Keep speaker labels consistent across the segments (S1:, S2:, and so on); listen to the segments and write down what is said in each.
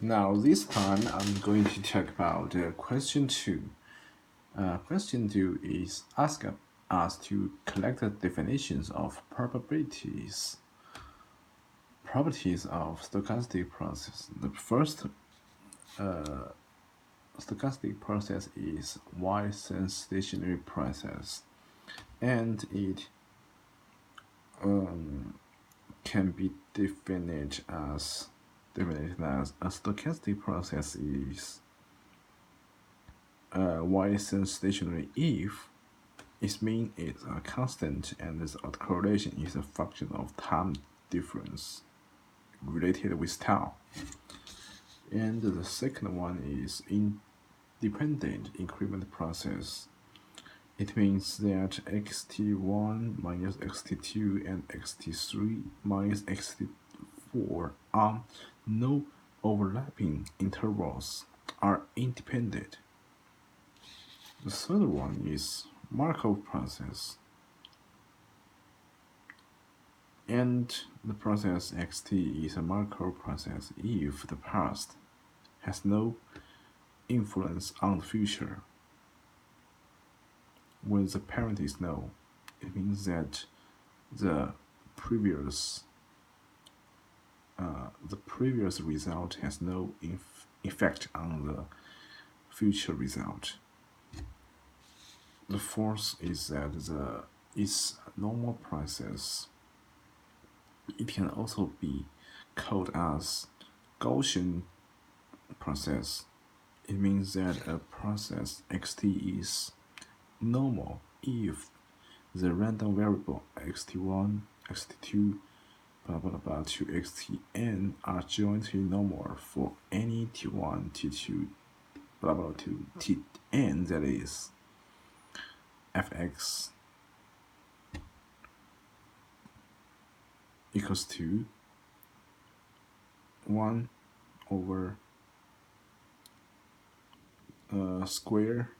S1: Now this time I'm going to talk about question 2. Question 2 is ask us to collect the definitions of probabilities. Properties of stochastic process. The first stochastic process is Y-sense stationary process, and it can be defined as a stochastic process is Y-sense stationary if its mean is a constant and its autocorrelation is a function of time difference related with tau. And the second one is independent increment process. It means that xt1 minus xt2 and xt3 minus xt4 on no overlapping intervals are independent. The third one is Markov process. And the process xt is a Markov process if the past has no influence on the future. When the parent is null, it means that the previous result has no effect on the future result. The fourth is that its normal process. It can also be called as Gaussian process. It means that a process xt is normal if the random variable xt1, xt2, blah blah blah to xtn are jointly normal for any t1, t2, blah blah to tn, that is fx equals to 1 over square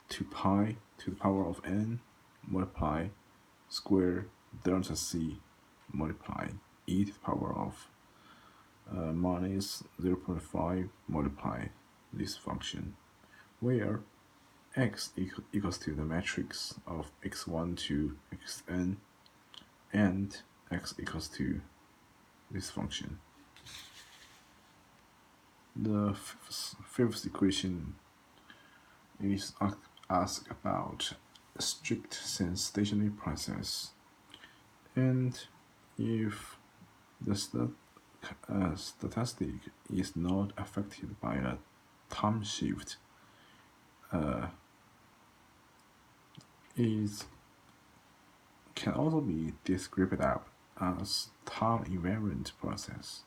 S1: 2 pi to the power of n multiply square delta c multiply e to the power of minus 0.5 multiply this function, where x equals to the matrix of x1 to xn and x equals to this function. The fifth equation is asked about strict sense stationary process, and if the statistic is not affected by a time shift, it can also be described as time invariant process.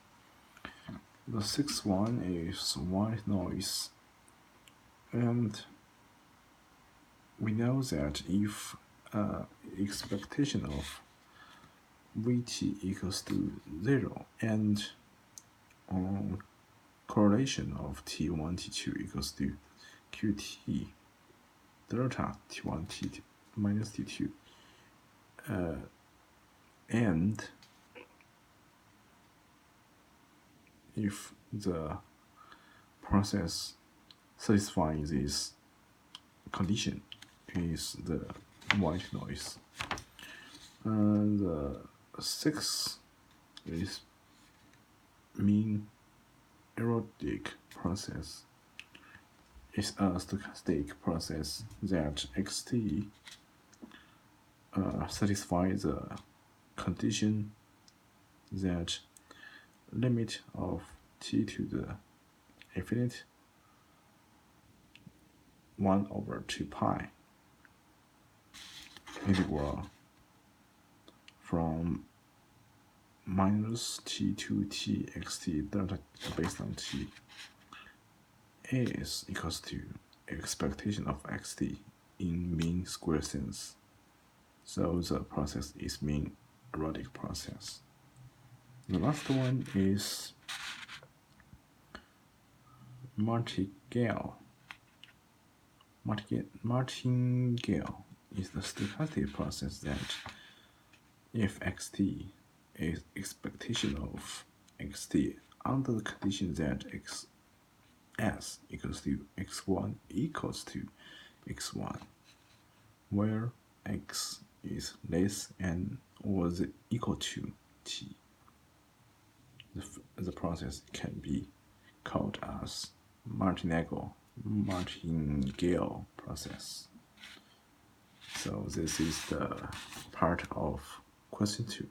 S1: The sixth one is white noise, and we know that if expectation of Vt equals to 0 and correlation of T1, T2 equals to Qt delta T1, T minus T2, and if the process satisfying this condition is the white noise. The sixth is mean erodic process. It's a stochastic process that xt satisfies the condition that limit of t to the infinite 1 over 2 pi integral from minus t to t xt delta based on t is equals to expectation of xt in mean square sense. So the process is mean erodic process. The last one is martingale. Martingale is the stochastic process that if xt is expectation of xt under the condition that s equals to x1 equals to x1, where x is less than or equal to t. The process can be called as martingale process. So this is the part of question 2.